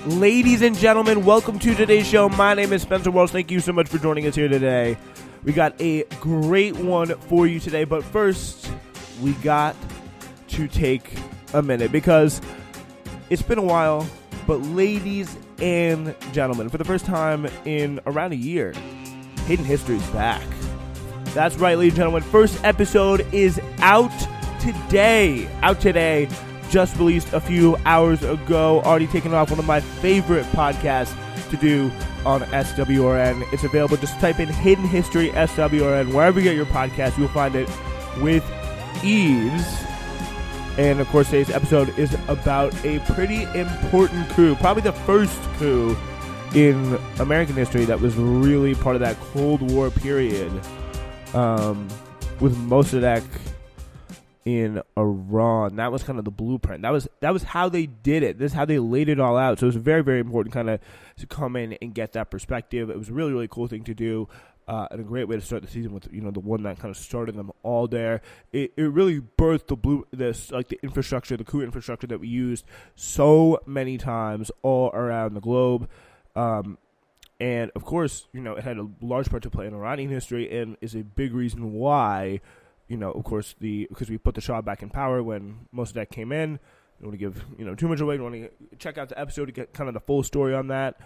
Ladies and gentlemen, welcome to today's show. My name is Spencer Walsh. Thank you so much for joining us here today. We got a great one for you today, but first, we got to take a minute because it's been a while, but ladies and gentlemen, for the first time in around a year, Hidden History is back. That's right, ladies and gentlemen. First episode is out today. Just released a few hours ago. Already taken off one of my favorite podcasts to do on SWRN. It's available. Just type in Hidden History SWRN. Wherever you get your podcast, you'll find it with ease. And, of course, today's episode is about a pretty important coup. Probably the first coup in American history that was really part of that Cold War period. With Mossadegh in Iran. That was kind of the blueprint. That was how they did it. This is how they laid it all out. So it was very, very important kind of to come in and get that perspective. It was a really, really cool thing to do. And a great way to start the season with, the one that kind of started them all there. It really birthed the infrastructure, the coup infrastructure that we used so many times all around the globe. And of course, it had a large part to play in Iranian history and is a big reason why, of course, because we put the Shah back in power when Mossadegh came in. I don't want to give, too much away. I don't want to check out the episode to get kind of the full story on that.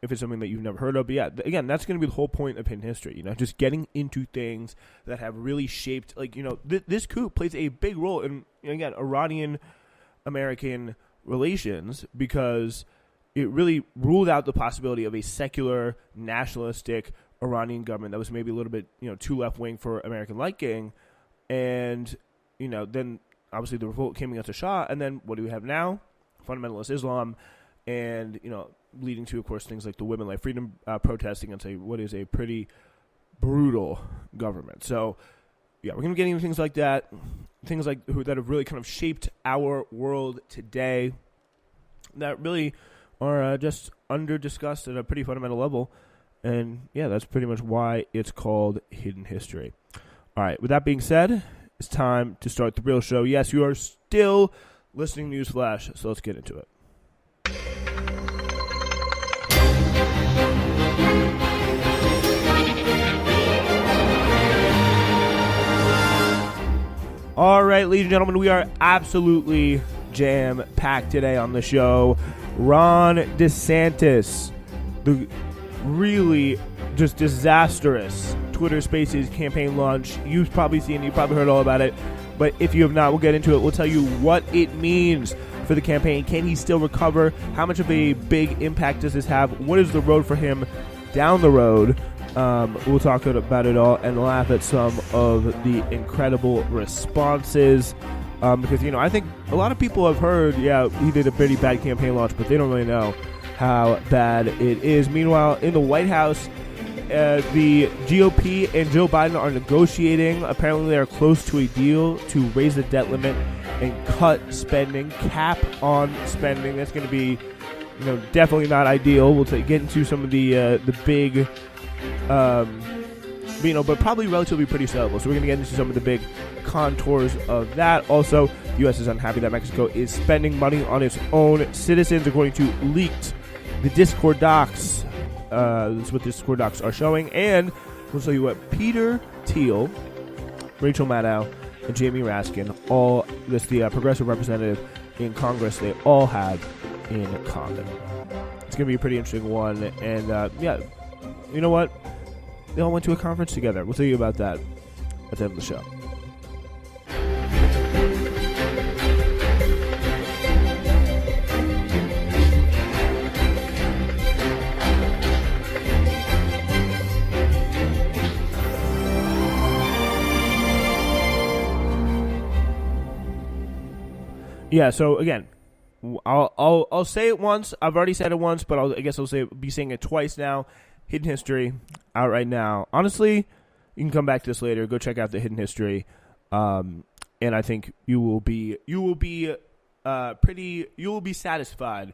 If it's something that you've never heard of. But yeah, again, that's going to be the whole point of Hidden History, just getting into things that have really shaped, this coup plays a big role in, again, Iranian-American relations because it really ruled out the possibility of a secular, nationalistic Iranian government that was maybe a little bit, too left-wing for American liking. And, then obviously the revolt came against the Shah. And then what do we have now? Fundamentalist Islam. And, leading to, of course, things like the Women Life Freedom protesting and what is a pretty brutal government. So, yeah, we're going to be getting into things like that. Things that have really kind of shaped our world today that really are just under-discussed at a pretty fundamental level. And, yeah, that's pretty much why it's called Hidden History. All right, with that being said, it's time to start the real show. Yes, you are still listening to Newsflash, so let's get into it. All right, ladies and gentlemen, we are absolutely jam-packed today on the show. Ron DeSantis, the really just disastrous Twitter Spaces campaign launch. You've probably seen, you've probably heard all about it. But if you have not, we'll get into it. We'll tell you what it means for the campaign. Can he still recover? How much of a big impact does this have? What is the road for him down the road? We'll talk about it all and laugh at some of the incredible responses. Because, I think a lot of people have heard, he did a pretty bad campaign launch, but they don't really know how bad it is. Meanwhile, in the White House, the GOP and Joe Biden are negotiating. Apparently, they are close to a deal to raise the debt limit and cut spending, cap on spending. That's going to be, definitely not ideal. We'll get into some of the big, but probably relatively pretty sellable. So we're going to get into some of the big contours of that. Also, the U.S. is unhappy that Mexico is spending money on its own citizens, according to leaked the Discord docs. This is what the Discord docs are showing. And we'll show you what Peter Thiel, Rachel Maddow, and Jamie Raskin, all this the progressive representative in Congress, they all have in common. It's going to be a pretty interesting one. And, you know what? They all went to a conference together. We'll tell you about that at the end of the show. Yeah, so again, I'll say it once. I've already said it once, but I guess I'll be saying it twice now. Hidden History out right now. Honestly, you can come back to this later. Go check out the Hidden History, and I think you will be satisfied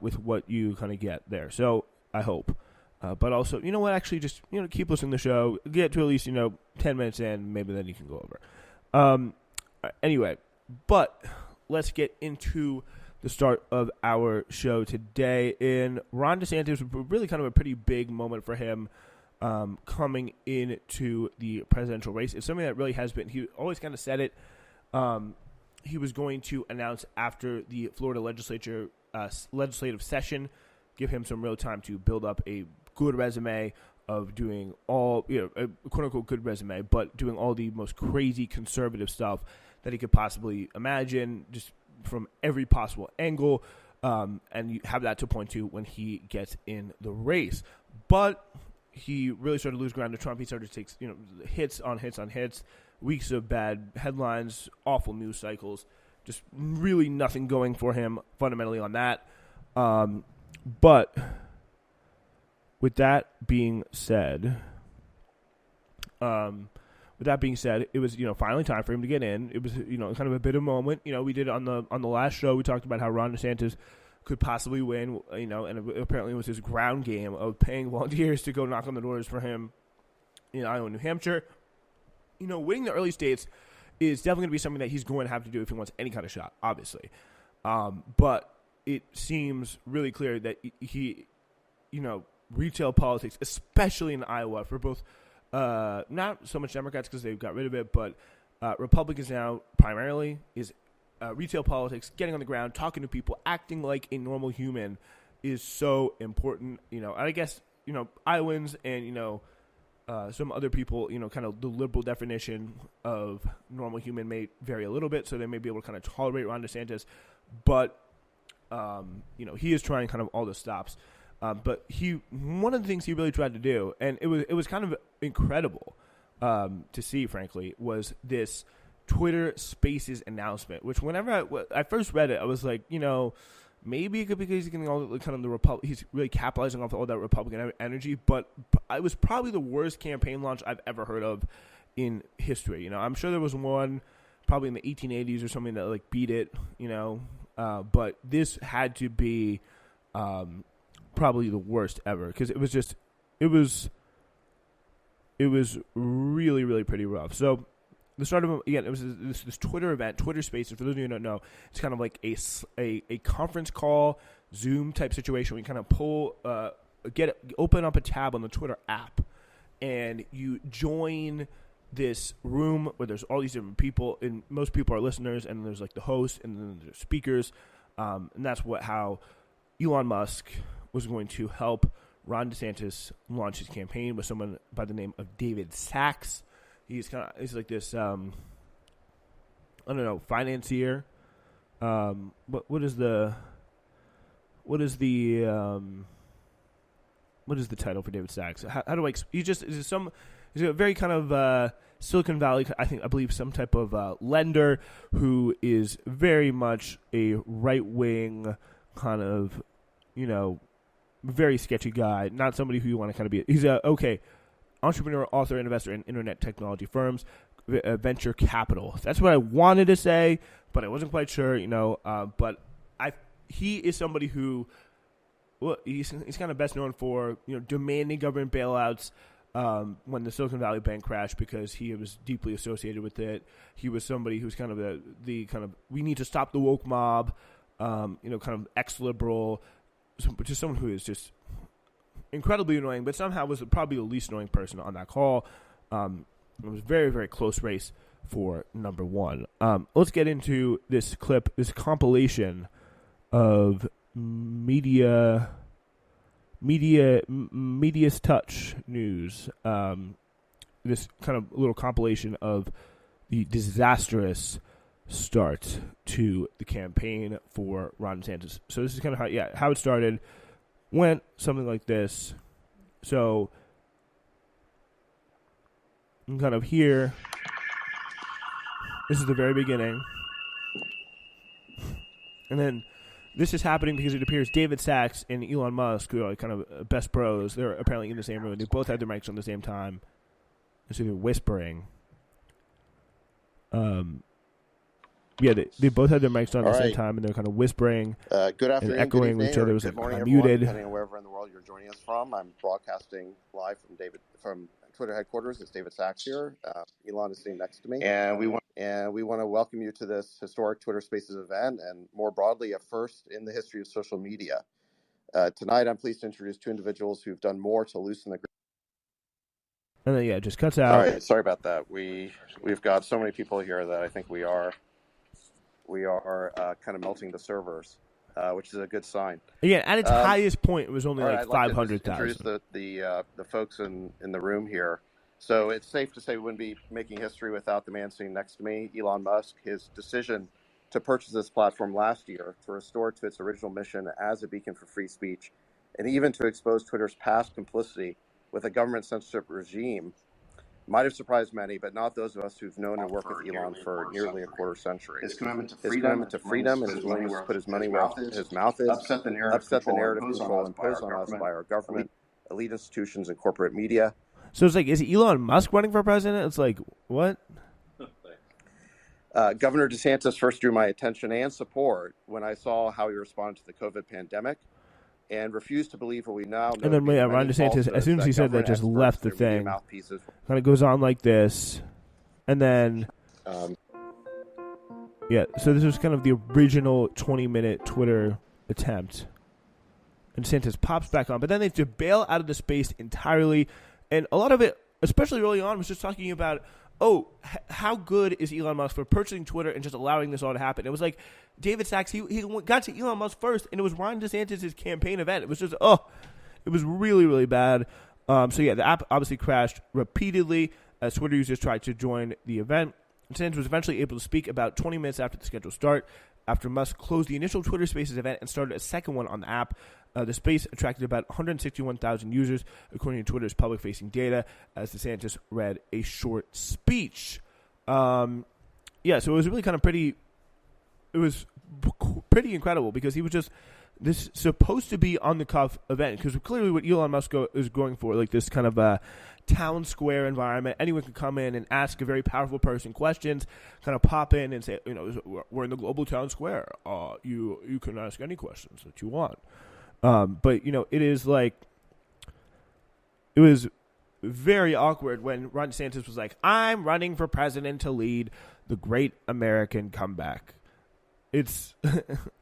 with what you kind of get there. So I hope. But also, you know what? Actually, just keep listening to the show. Get to at least 10 minutes in. Maybe then you can go over. Anyway, but let's get into the start of our show today. And Ron DeSantis was really kind of a pretty big moment for him coming into the presidential race. It's something that really has been, he always kind of said it. He was going to announce after the Florida legislative session, give him some real time to build up a good resume of doing all, a quote-unquote good resume, but doing all the most crazy conservative stuff that he could possibly imagine, just from every possible angle, and you have that to point to when he gets in the race. But he really started to lose ground to Trump. He started to take hits on hits on hits, weeks of bad headlines, awful news cycles, just really nothing going for him fundamentally on that. But with that being said, it was finally time for him to get in. It was kind of a bit of a moment. We did on the last show, we talked about how Ron DeSantis could possibly win. And apparently it was his ground game of paying volunteers to go knock on the doors for him in Iowa and New Hampshire. Winning the early states is definitely going to be something that he's going to have to do if he wants any kind of shot, obviously. But it seems really clear that he, retail politics, especially in Iowa, for both not so much Democrats because they've got rid of it, but Republicans now primarily is retail politics, getting on the ground, talking to people, acting like a normal human is so important. I guess, Iowans and, some other people, kind of the liberal definition of normal human may vary a little bit, so they may be able to kind of tolerate Ron DeSantis, but, he is trying kind of all the stops. But one of the things he really tried to do, and it was kind of incredible to see, frankly, was this Twitter Spaces announcement. Which whenever I first read it, I was like, maybe it could be because he's getting all the kind of he's really capitalizing off all that Republican energy. But it was probably the worst campaign launch I've ever heard of in history. I'm sure there was one probably in the 1880s or something that beat it. But this had to be probably the worst ever because it was really, really pretty rough. So the start of it was this Twitter event, Twitter Spaces. For those of you who don't know, it's kind of like a conference call, Zoom type situation. We kind of open up a tab on the Twitter app, and you join this room where there's all these different people, and most people are listeners, and there's the host, and then there's speakers, and that's how Elon Musk was going to help Ron DeSantis launch his campaign with someone by the name of David Sachs. He's like this, financier. What is the title for David Sachs? How do I? He's a very kind of Silicon Valley. I believe some type of lender who is very much a right wing kind of, very sketchy guy. Not somebody who you want to kind of be. He's entrepreneur, author, investor in internet technology firms, venture capital. That's what I wanted to say, but I wasn't quite sure, but he is somebody who, he's kind of best known for, demanding government bailouts when the Silicon Valley Bank crashed because he was deeply associated with it. He was somebody who's kind of the kind of, we need to stop the woke mob, kind of ex-liberal, just someone who is just incredibly annoying, but somehow was probably the least annoying person on that call. It was a very, very close race for number one. Let's get into this clip, this compilation of Media's Touch news. This kind of little compilation of the disastrous start to the campaign for Ron DeSantis. So this is kind of how it started. Went something like this. So you can kind of hear, this is the very beginning. And then this is happening because it appears David Sachs and Elon Musk, who are kind of best bros, they're apparently in the same room. They both had their mics on the same time. So they're whispering. They both had their mics on at the same time, and they're kind of whispering good afternoon, and echoing good evening, each other. It was good morning, muted. depending on wherever in the world you're joining us from. I'm broadcasting live from Twitter headquarters. It's David Sachs here. Elon is sitting next to me, and we want to welcome you to this historic Twitter Spaces event, and more broadly, a first in the history of social media. Tonight, I'm pleased to introduce two individuals who've done more to loosen the. And then it just cuts out. All right, sorry about that. We've got so many people here that I think we are kind of melting the servers. Which is a good sign. Again, at its highest point, it was only like 500,000. Introduce the folks in the room here. So it's safe to say we wouldn't be making history without the man sitting next to me, Elon Musk. His decision to purchase this platform last year to restore it to its original mission as a beacon for free speech, and even to expose Twitter's past complicity with a government censorship regime might have surprised many, but not those of us who've known and worked with Elon for nearly a quarter century. His commitment to freedom and his willingness to put his money where his mouth is upset the narrative control imposed on us by our government, elite institutions, and corporate media. So it's like, is Elon Musk running for president? It's like, what? Governor DeSantis first drew my attention and support when I saw how he responded to the COVID pandemic, and refused to believe what we now know. And then Ron DeSantis, as soon as he said that, just left the thing. Kind of goes on like this, and then so this was kind of the original 20-minute Twitter attempt, and DeSantis pops back on, but then they have to bail out of the space entirely, and a lot of it, especially early on, was just talking about, how good is Elon Musk for purchasing Twitter and just allowing this all to happen? It was like David Sachs, he got to Elon Musk first, and it was Ron DeSantis' campaign event. It was just, it was really, really bad. The app obviously crashed repeatedly as Twitter users tried to join the event. DeSantis was eventually able to speak about 20 minutes after the scheduled start, after Musk closed the initial Twitter Spaces event and started a second one on the app. The space attracted about 161,000 users, according to Twitter's public-facing data, as DeSantis read a short speech. So it was really kind of pretty. It was pretty incredible because he was just this supposed to be on the cuff event, because clearly what Elon Musk is going for, like this kind of a town square environment. Anyone can come in and ask a very powerful person questions, kind of pop in and say, we're in the global town square. You can ask any questions that you want. But it is like, it was very awkward when Ron DeSantis was like, I'm running for president to lead the great American comeback. It's,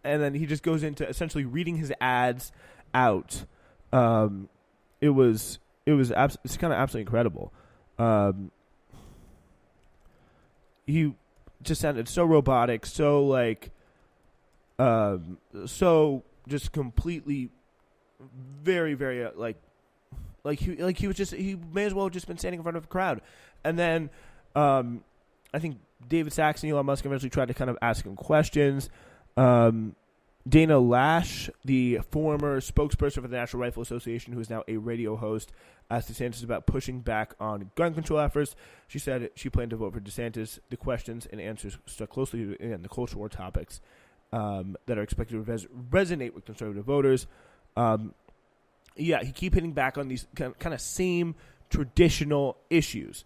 and then he just goes into essentially reading his ads out. It's kind of absolutely incredible. He just sounded so robotic, so like, so just completely, very, very he was just, he may as well have just been standing in front of a crowd. And then I think David Sachs and Elon Musk eventually tried to kind of ask him questions. Dana Lash, the former spokesperson for the National Rifle Association, who is now a radio host, asked DeSantis about pushing back on gun control efforts. She said she planned to vote for DeSantis. The questions and answers stuck closely to the culture war topics that are expected to resonate with conservative voters. He keep hitting back on these kind of same traditional issues.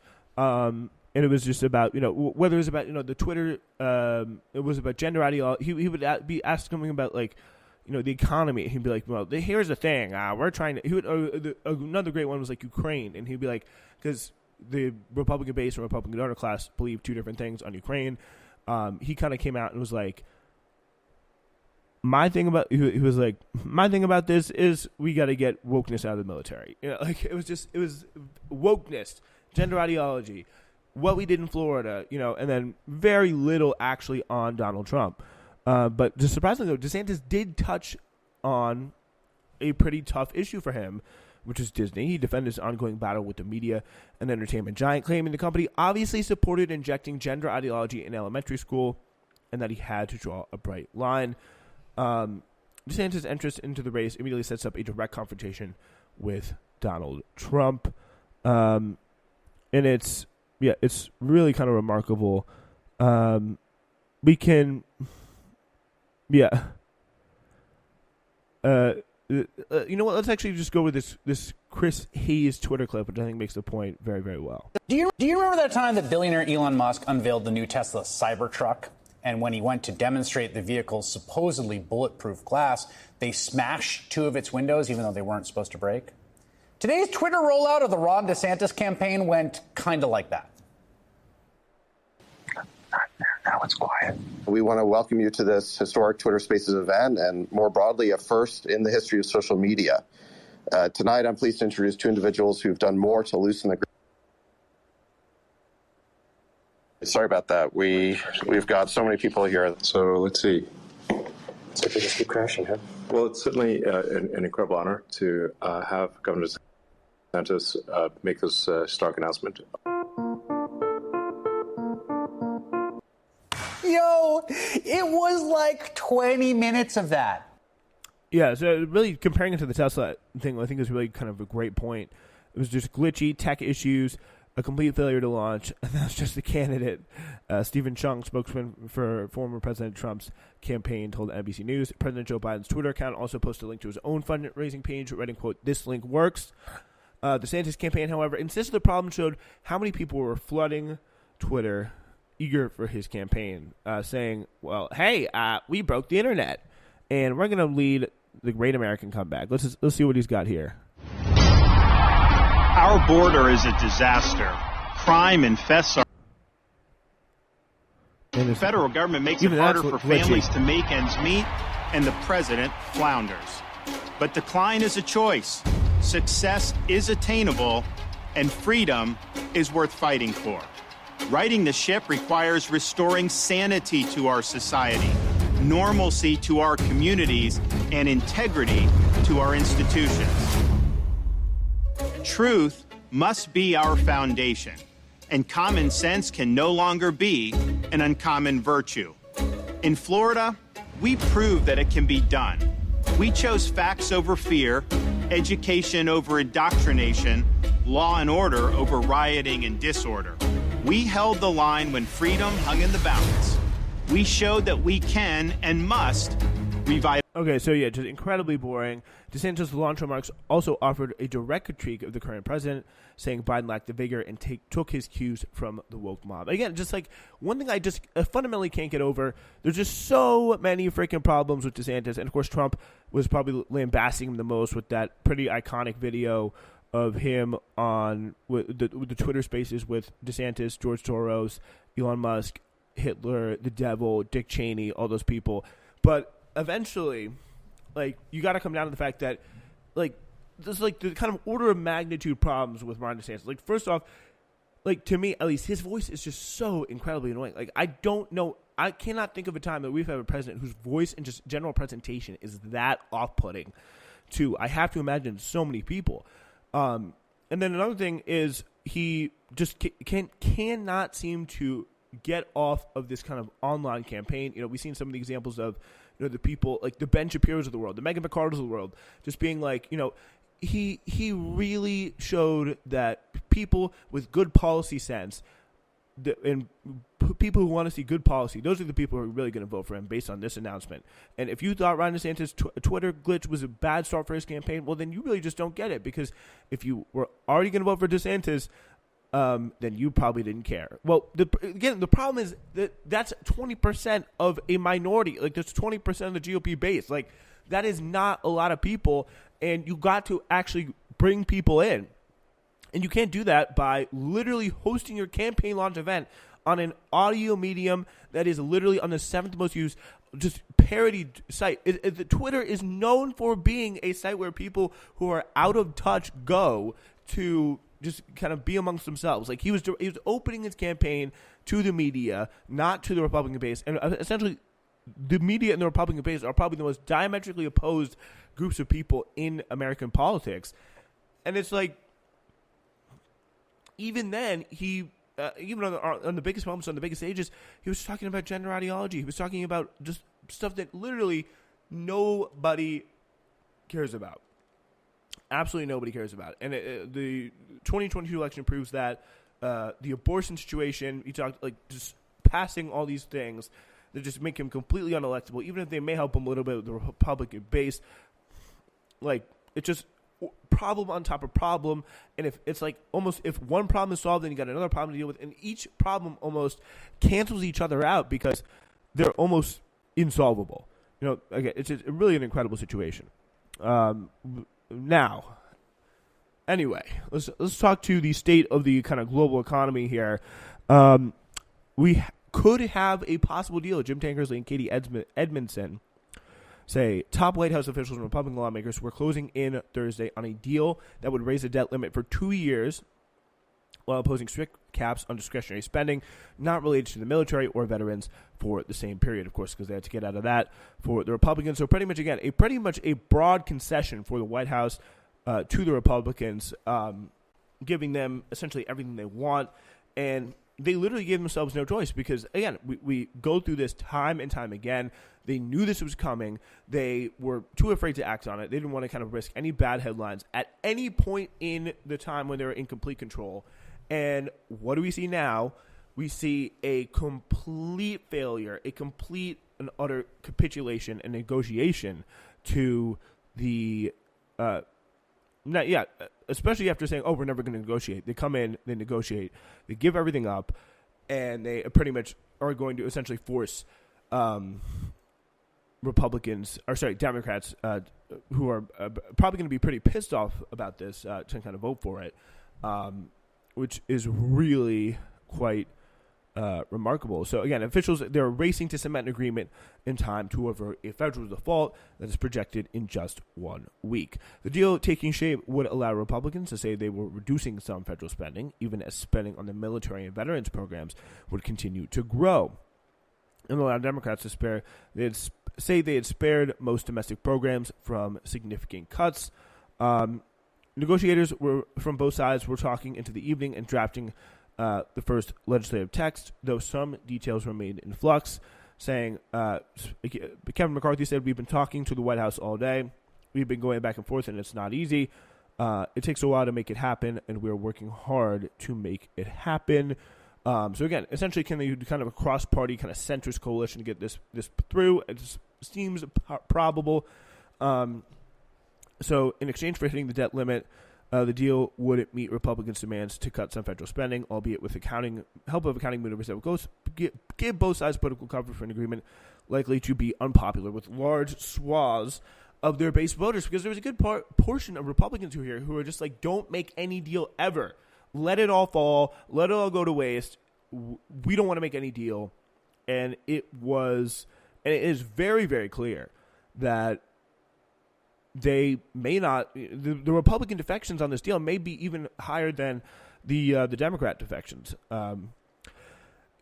And it was just about, whether it was about, the Twitter, it was about gender ideology. He would be asked something about, like, the economy. He'd be like, well, here's the thing. We're trying to, another great one was like Ukraine. And he'd be like, because the Republican base and Republican donor class believe two different things on Ukraine. He kind of came out and was like, my thing about this is we got to get wokeness out of the military. It was wokeness, gender ideology, what we did in Florida, and then very little actually on Donald Trump. But just surprisingly, though, DeSantis did touch on a pretty tough issue for him, which is Disney. He defended his ongoing battle with the media and entertainment giant, claiming the company obviously supported injecting gender ideology in elementary school and that he had to draw a bright line. DeSantis' entrance into the race immediately sets up a direct confrontation with Donald Trump. And it's really kind of remarkable. We can, you know what? Let's actually just go with this Chris Hayes Twitter clip, which I think makes the point very, very well. Do you remember that time that billionaire Elon Musk unveiled the new Tesla Cybertruck? And when he went to demonstrate the vehicle's supposedly bulletproof glass, they smashed two of its windows, even though they weren't supposed to break? Today's Twitter rollout of the Ron DeSantis campaign went kind of like that. Now it's quiet. We want to welcome you to this historic Twitter Spaces event and, more broadly, a first in the history of social media. Tonight, I'm pleased to introduce two individuals who've done more to loosen the grip. Sorry about that. We've got so many people here. So let's see. So we just keep crashing, huh? Well, it's certainly an incredible honor to have Governor DeSantis make this stark announcement. Yo, it was like 20 minutes of that. Yeah, so really comparing it to the Tesla thing, I think is really kind of a great point. It was just glitchy tech issues, a complete failure to launch, and that's just the candidate. Stephen Chung, spokesman for former President Trump's campaign, told NBC News. President Joe Biden's Twitter account also posted a link to his own fundraising page, writing, quote, "This link works." The DeSantis campaign, however, insisted the problem showed how many people were flooding Twitter, eager for his campaign, saying, well, hey, we broke the internet, and we're going to lead the great American comeback. Let's see what he's got here. Our border is a disaster. Crime infests our... The federal government makes it harder for families to make ends meet, and the president flounders. But decline is a choice. Success is attainable, and freedom is worth fighting for. Righting the ship requires restoring sanity to our society, normalcy to our communities, and integrity to our institutions. Truth must be our foundation, and common sense can no longer be an uncommon virtue. In Florida, we proved that it can be done. We chose facts over fear, education over indoctrination, law and order over rioting and disorder. We held the line when freedom hung in the balance. We showed that we can and must revive. Okay, so yeah, just incredibly boring. DeSantis' launch remarks also offered a direct critique of the current president, saying Biden lacked the vigor and took his cues from the woke mob. Again, just like one thing I just fundamentally can't get over, there's just so many freaking problems with DeSantis. And of course, Trump was probably lambasting him the most with that pretty iconic video of him on with the Twitter Spaces with DeSantis, George Soros, Elon Musk, Hitler, the devil, Dick Cheney, all those people. But eventually, like, you got to come down to the fact that, like, there's like the kind of order of magnitude problems with Ron DeSantis. Like, first off, like, to me at least, his voice is just so incredibly annoying. Like, I don't know, I cannot think of a time that we've had a president whose voice and just general presentation is that off-putting to, I have to imagine, so many people. And then another thing is he just cannot seem to get off of this kind of online campaign. You know, we've seen some of the examples of, you know, the people like the Ben Shapiro's of the world, the Megan McArdles of the world, just being like, you know, he really showed that people with good policy sense and people who want to see good policy, those are the people who are really going to vote for him based on this announcement. And if you thought Ron DeSantis' Twitter glitch was a bad start for his campaign, well, then you really just don't get it, because if you were already going to vote for DeSantis, then you probably didn't care. Well, the problem is that that's 20% of a minority. Like, that's 20% of the GOP base. Like, that is not a lot of people, and you got to actually bring people in. And you can't do that by literally hosting your campaign launch event on an audio medium that is literally on the 7th most used, just parody site. The Twitter is known for being a site where people who are out of touch go to just kind of be amongst themselves. Like, he was opening his campaign to the media, not to the Republican base. And essentially, the media and the Republican base are probably the most diametrically opposed groups of people in American politics. And it's like, even then, he, even on the biggest moments, on the biggest stages, he was talking about gender ideology. He was talking about just stuff that literally nobody cares about. Absolutely nobody cares about. And the 2022 election proves that. The abortion situation, he talked, like, just passing all these things that just make him completely unelectable, even if they may help him a little bit with the Republican base. Like, it's just problem on top of problem, and if it's like almost if one problem is solved, then you got another problem to deal with, and each problem almost cancels each other out because they're almost insolvable. You know, again, it's really an incredible situation. Now, Anyway, let's talk to the state of the kind of global economy here. We could have a possible deal. Jim Tankersley and Katie Edmondson say top White House officials and Republican lawmakers were closing in Thursday on a deal that would raise the debt limit for 2 years while imposing strict caps on discretionary spending not related to the military or veterans for the same period, of course, because they had to get out of that for the Republicans. So pretty much a broad concession for the White House to the Republicans, giving them essentially everything they want. And they literally gave themselves no choice because, again, we go through this time and time again. They knew this was coming. They were too afraid to act on it. They didn't want to kind of risk any bad headlines at any point in the time when they were in complete control. And what do we see now? We see a complete failure, a complete and utter capitulation and negotiation to the especially after saying, oh, we're never going to negotiate. They come in, they negotiate, they give everything up, and they pretty much are going to essentially force Democrats who are probably going to be pretty pissed off about this to kind of vote for it, which is really quite remarkable. So again, officials, they're racing to cement an agreement in time to avert a federal default that is projected in just 1 week. The deal taking shape would allow Republicans to say they were reducing some federal spending, even as spending on the military and veterans programs would continue to grow. And allow Democrats to say they had spared most domestic programs from significant cuts. Negotiators from both sides were talking into the evening and drafting the first legislative text, though some details remained in flux, saying Kevin McCarthy said, we've been talking to the White House all day. We've been going back and forth, and it's not easy. It takes a while to make it happen, and we're working hard to make it happen. So again, essentially, can they do kind of a cross-party, kind of centrist coalition to get this through? It seems probable. So in exchange for hitting the debt limit, the deal wouldn't meet Republicans' demands to cut some federal spending, albeit with help of accounting maneuvers that would give both sides political cover for an agreement likely to be unpopular with large swaths of their base voters. Because there was a good portion of Republicans who are just like, don't make any deal ever. Let it all fall. Let it all go to waste. We don't want to make any deal. And it is very, very clear that they may not. The Republican defections on this deal may be even higher than the Democrat defections. So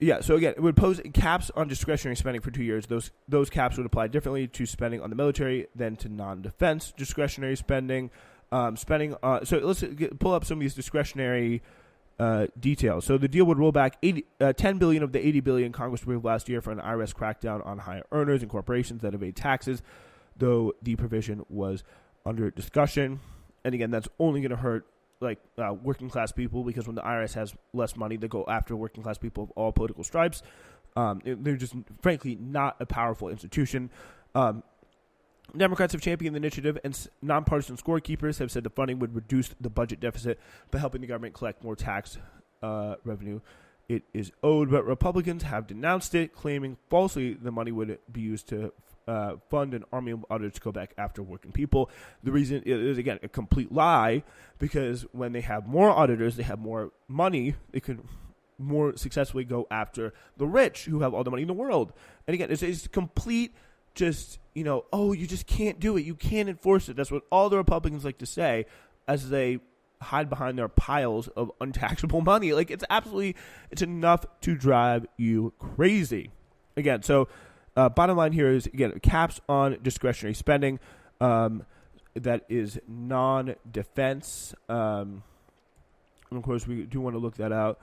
again, it would pose caps on discretionary spending for 2 years. Those caps would apply differently to spending on the military than to non-defense discretionary spending. So let's pull up some of these discretionary details. So the deal would roll back $10 billion of the $80 billion Congress approved last year for an IRS crackdown on high earners and corporations that evade taxes, though the provision was under discussion. And again, that's only going to hurt working class people, because when the IRS has less money, they go after working class people of all political stripes. They're just frankly not a powerful institution. Democrats have championed the initiative, and nonpartisan scorekeepers have said the funding would reduce the budget deficit by helping the government collect more tax revenue it is owed. But Republicans have denounced it, claiming falsely the money would be used to fund an army of auditors to go back after working people. The reason is, again, a complete lie, because when they have more auditors, they have more money. They could more successfully go after the rich who have all the money in the world. And again, it's complete just, you just can't do it. You can't enforce it. That's what all the Republicans like to say as they hide behind their piles of untaxable money. It's enough to drive you crazy. Again, so bottom line here is, again, caps on discretionary spending that is non-defense. And of course, we do want to look that out.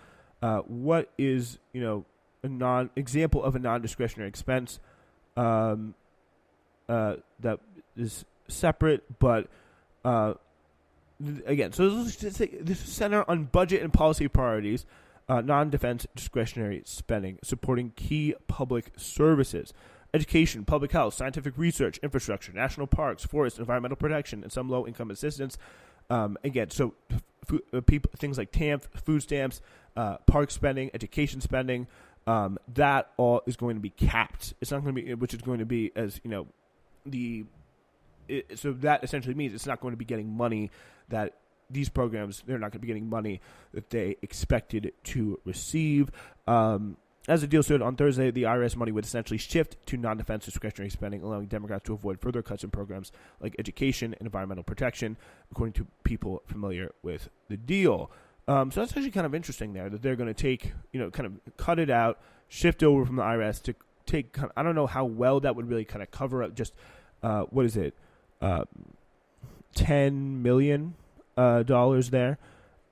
What is, a example of a non-discretionary expense that is separate, but again, so let's just say this center on budget and policy priorities, non-defense discretionary spending, supporting key public services, education, public health, scientific research, infrastructure, national parks, forests, environmental protection, and some low-income assistance. Again, so things like TAMF, food stamps, park spending, education spending, that all is going to be capped. It's not going to be, which is going to be, as so that essentially means it's not going to be getting money that these programs, they're not going to be getting money that they expected to receive. As the deal stood on Thursday, the IRS money would essentially shift to non-defense discretionary spending, allowing Democrats to avoid further cuts in programs like education and environmental protection, according to people familiar with the deal. So that's actually kind of interesting there, that they're going to take, kind of cut it out, shift over from the IRS to take, I don't know how well that would really kind of cover up just, what is it, $10 million there,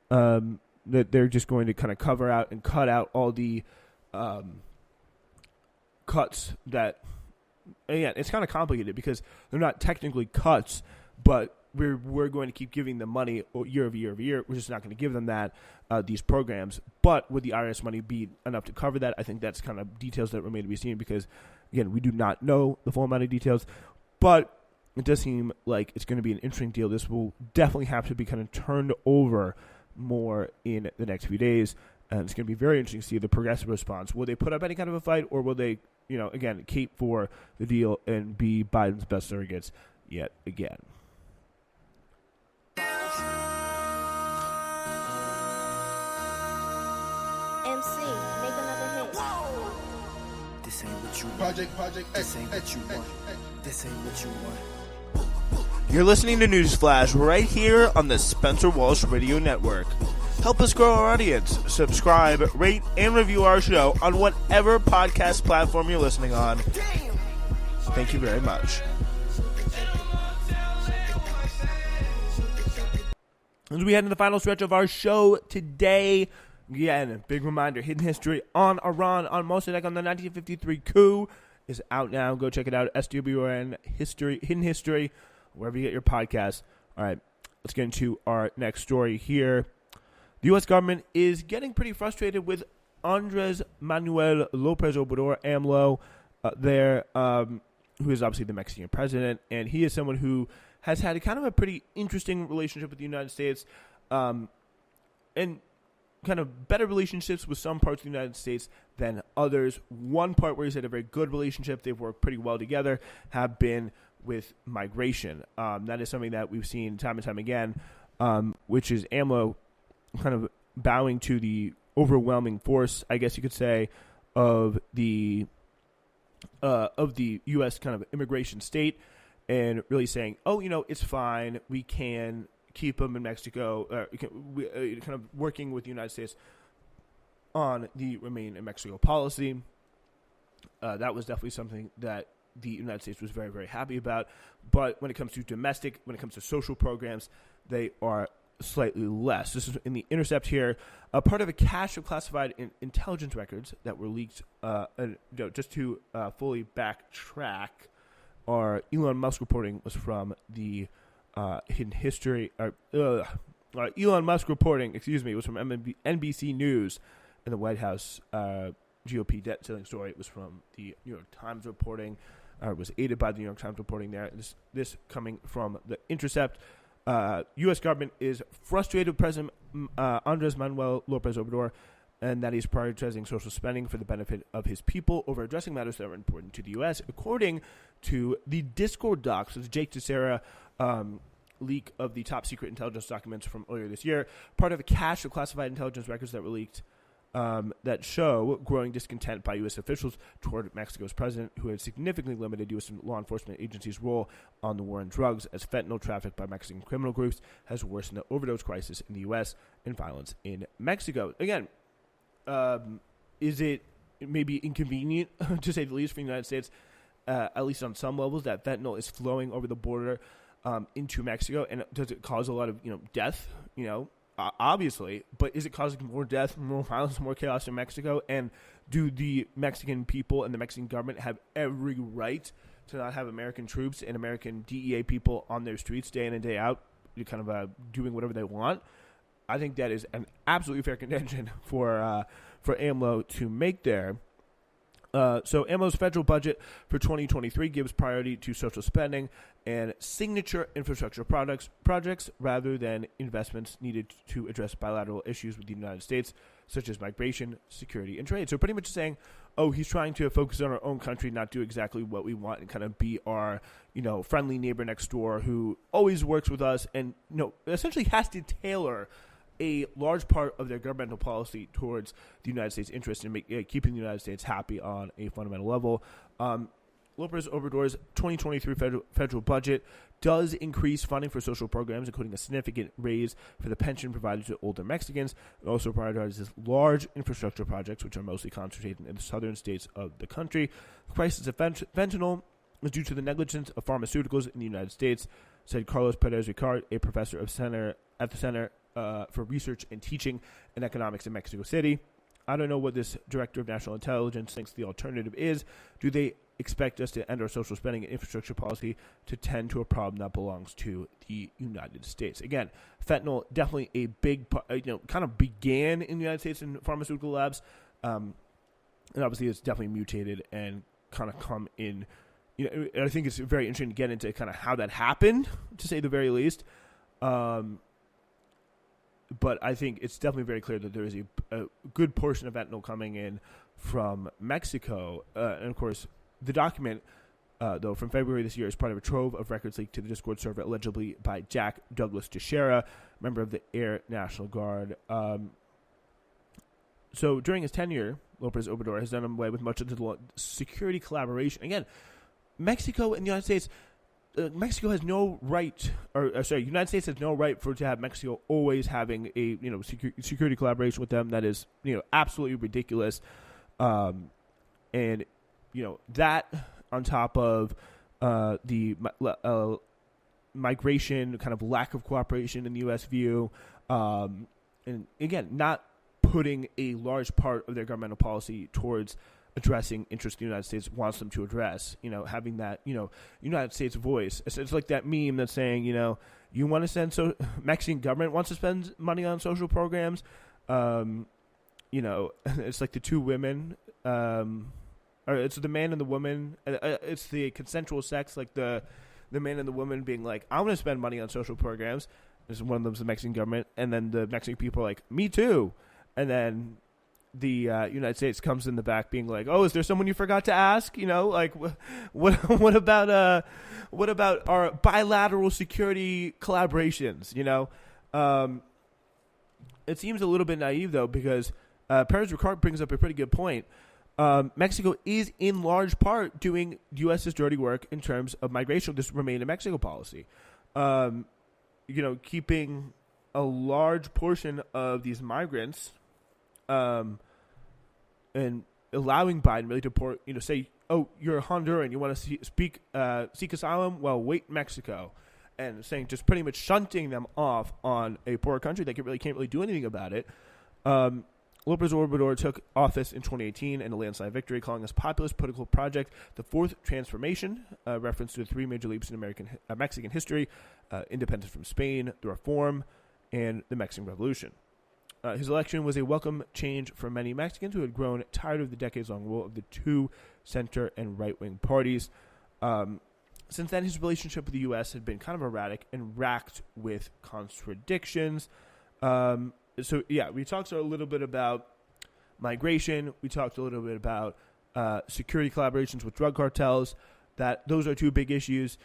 that they're just going to kind of cover out and cut out all the cuts that, again, it's kind of complicated because they're not technically cuts, but we're going to keep giving them money year over year over year. We're just not going to give them that, these programs. But would the IRS money be enough to cover that? I think that's kind of details that remain to be seen because, again, we do not know the full amount of details. But it does seem like it's going to be an interesting deal. This will definitely have to be kind of turned over more in the next few days. And it's going to be very interesting to see the progressive response. Will they put up any kind of a fight, or will they, again, cape for the deal and be Biden's best surrogates yet again? MC, make another hit. This ain't what you want. Project this ain't what you want. This ain't what you want. You're listening to Newsflash right here on the Spencer Walsh Radio Network. Help us grow our audience. Subscribe, rate, and review our show on whatever podcast platform you're listening on. Thank you very much. As we head into the final stretch of our show today, again, big reminder, Hidden History on Iran on Mossadegh on the 1953 coup is out now. Go check it out, SWN History, Hidden History, wherever you get your podcasts. All right, let's get into our next story here. The U.S. government is getting pretty frustrated with Andres Manuel Lopez Obrador, AMLO, who is obviously the Mexican president, and he is someone who has had a kind of a pretty interesting relationship with the United States, and kind of better relationships with some parts of the United States than others. One part where he's had a very good relationship, they've worked pretty well together, have been with migration. That is something that we've seen time and time again, which is AMLO kind of bowing to the overwhelming force, I guess you could say, of the U.S. kind of immigration state, and really saying, oh, it's fine, we can keep them in Mexico, kind of working with the United States on the Remain in Mexico policy. That was definitely something that the United States was very, very happy about. But when it comes to domestic, when it comes to social programs, they are slightly less. This is in the Intercept here, a part of a cache of classified intelligence records that were leaked. Just to fully backtrack, our Elon Musk reporting was from the Hidden History. Elon Musk reporting, was from NBC News, and the White House GOP debt ceiling story. It was from the New York Times reporting. It was aided by the New York Times reporting there. This coming from the Intercept. U.S. government is frustrated with President Andres Manuel Lopez Obrador, and that he's prioritizing social spending for the benefit of his people over addressing matters that are important to the U.S., according to the Discord docs, the Jake Teixeira leak of the top secret intelligence documents from earlier this year, part of a cache of classified intelligence records that were leaked that show growing discontent by U.S. officials toward Mexico's president, who had significantly limited U.S. law enforcement agencies' role on the war on drugs, as fentanyl trafficked by Mexican criminal groups has worsened the overdose crisis in the U.S. and violence in Mexico. Again, is it maybe inconvenient, to say the least, for the United States, at least on some levels, that fentanyl is flowing over the border into Mexico? And does it cause a lot of death? Obviously, but is it causing more death, more violence, more chaos in Mexico? And do the Mexican people and the Mexican government have every right to not have American troops and American DEA people on their streets day in and day out, kind of doing whatever they want? I think that is an absolutely fair contention for AMLO to make there. So AMLO's federal budget for 2023 gives priority to social spending and signature infrastructure projects rather than investments needed to address bilateral issues with the United States. such as migration, security, and trade. So pretty much saying, oh, he's trying to focus on our own country, not do exactly what we want, and kind of be our, friendly neighbor next door who always works with us and, essentially has to tailor a large part of their governmental policy towards the United States' interest in keeping the United States happy on a fundamental level. López Obrador's 2023 federal budget does increase funding for social programs, including a significant raise for the pension provided to older Mexicans. It also prioritizes large infrastructure projects, which are mostly concentrated in the southern states of the country. The crisis of fentanyl is due to the negligence of pharmaceuticals in the United States, said Carlos Perez Ricard, a professor at the Center for Research and Teaching in Economics in Mexico City. I don't know what this director of national intelligence thinks the alternative is. Do they expect us to end our social spending and infrastructure policy to tend to a problem that belongs to the United States? Again, fentanyl definitely a big, kind of began in the United States in pharmaceutical labs, and obviously it's definitely mutated and kind of come in. I think it's very interesting to get into kind of how that happened, to say the very least. But I think it's definitely very clear that there is a good portion of fentanyl coming in from Mexico. And, of course, the document, though, from February this year is part of a trove of records leaked to the Discord server allegedly by Jack Douglas Teixeira, member of the Air National Guard. So during his tenure, López Obrador has done away with much of the security collaboration. Again, Mexico and the United States... Mexico has no right, United States has no right to have Mexico always having a security collaboration with them. That is absolutely ridiculous, and that on top of the migration kind of lack of cooperation in the U.S. view, and again not putting a large part of their governmental policy towards addressing interests the United States wants them to address, having that, United States voice. It's like that meme that's saying, you want to send, Mexican government wants to spend money on social programs. It's like the two women, or it's the man and the woman. It's the consensual sex, like the man and the woman being like, I want to spend money on social programs. There's one of them's the Mexican government. And then the Mexican people are like, me too. And then the United States comes in the back being like, oh, is there someone you forgot to ask? What about our bilateral security collaborations? It seems a little bit naive, though, because Perez Ricard brings up a pretty good point. Mexico is in large part doing U.S.'s dirty work in terms of migration, this Remain in Mexico policy. Keeping a large portion of these migrants and allowing Biden really to say, oh, you're a Honduran, you want to seek asylum? Well, wait, Mexico. And saying, just pretty much shunting them off on a poor country that can't really do anything about it. López Obrador took office in 2018 in a landslide victory, calling this populist political project the Fourth Transformation, reference to the three major leaps in Mexican history: independence from Spain, the Reform, and the Mexican Revolution. His election was a welcome change for many Mexicans who had grown tired of the decades-long rule of the two center and right-wing parties. Since then, his relationship with the U.S. had been kind of erratic and racked with contradictions. We talked a little bit about migration. We talked a little bit about security collaborations with drug cartels. Those are two big issues.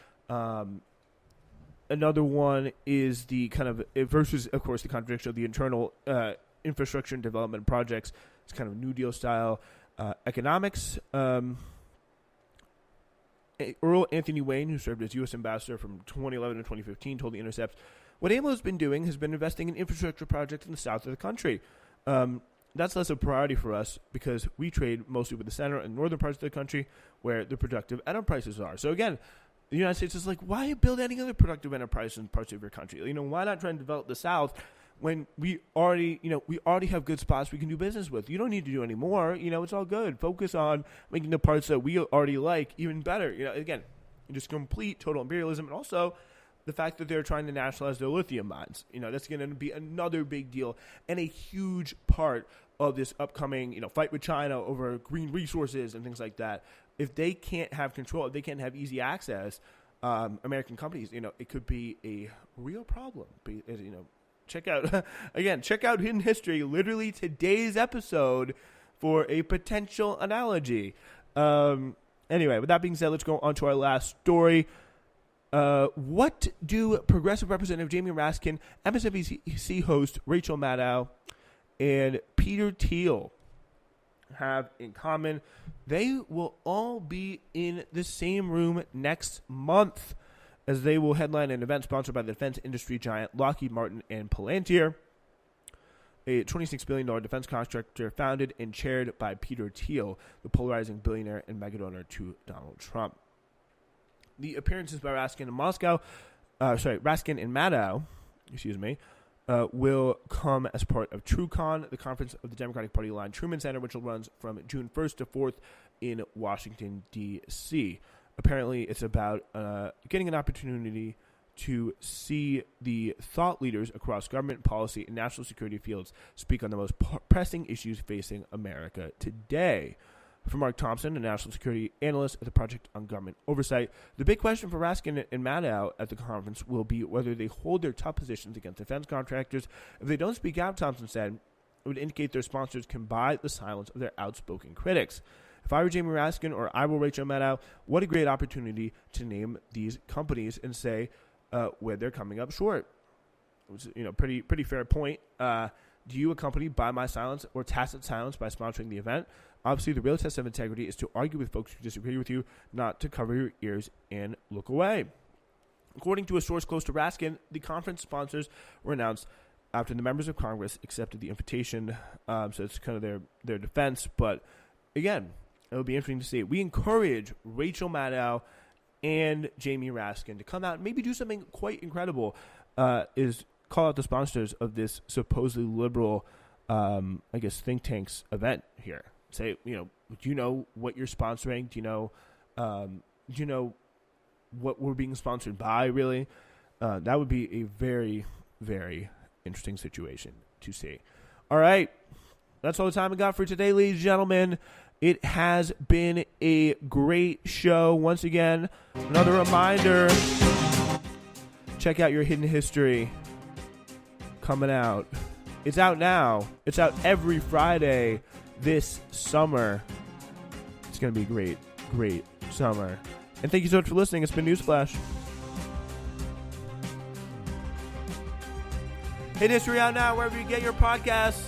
Another one is the kind of versus, of course, the contradiction of the internal infrastructure and development projects. It's kind of New Deal style economics. Earl Anthony Wayne, who served as U.S. ambassador from 2011 to 2015, told The Intercept, what AMLO has been doing has been investing in infrastructure projects in the south of the country. That's less a priority for us because we trade mostly with the center and northern parts of the country where the productive enterprises are. So again, the United States is like, why build any other productive enterprise in parts of your country? Why not try and develop the South when we already have good spots we can do business with? You don't need to do any more. It's all good. Focus on making the parts that we already like even better. Again, just complete total imperialism, and also the fact that they're trying to nationalize their lithium mines. That's going to be another big deal and a huge part of this upcoming, fight with China over green resources and things like that. If they can't have control, if they can't have easy access, American companies, it could be a real problem. check out Hidden History, literally today's episode, for a potential analogy. Anyway, with that being said, let's go on to our last story. What do Progressive Representative Jamie Raskin, MSNBC host Rachel Maddow, and Peter Thiel have in common? They will all be in the same room next month, as they will headline an event sponsored by the defense industry giant Lockheed Martin and Palantir, a $26 billion defense contractor founded and chaired by Peter Thiel, the polarizing billionaire and mega donor to Donald Trump. The appearances by Raskin and Maddow, will come as part of TrueCon, the conference of the Democratic Party-aligned Truman Center, which will run from June 1st to 4th in Washington, D.C. Apparently, it's about getting an opportunity to see the thought leaders across government policy and national security fields speak on the most pressing issues facing America today. For Mark Thompson, a national security analyst at the Project on Government Oversight, the big question for Raskin and Maddow at the conference will be whether they hold their tough positions against defense contractors. If they don't speak out, Thompson said, it would indicate their sponsors can buy the silence of their outspoken critics. If I were Jamie Raskin or I were Rachel Maddow, what a great opportunity to name these companies and say where they're coming up short. It was, pretty fair point. Do you, a company, buy my silence or tacit silence by sponsoring the event? Obviously, the real test of integrity is to argue with folks who disagree with you, not to cover your ears and look away. According to a source close to Raskin, the conference sponsors were announced after the members of Congress accepted the invitation. So it's kind of their defense. But again, it'll be interesting to see. We encourage Rachel Maddow and Jamie Raskin to come out and maybe do something quite incredible, is call out the sponsors of this supposedly liberal, think tank's event here. Say, do you know what you're sponsoring? Do you know what we're being sponsored by, really? That would be a very, very interesting situation to see. All right. That's all the time we got for today, ladies and gentlemen. It has been a great show. Once again, another reminder, check out your Hidden History coming out. It's out now. It's out every Friday this summer. It's going to be a great, great summer. And thank you so much for listening. It's been Newsflash. Hidden History out now wherever you get your podcasts.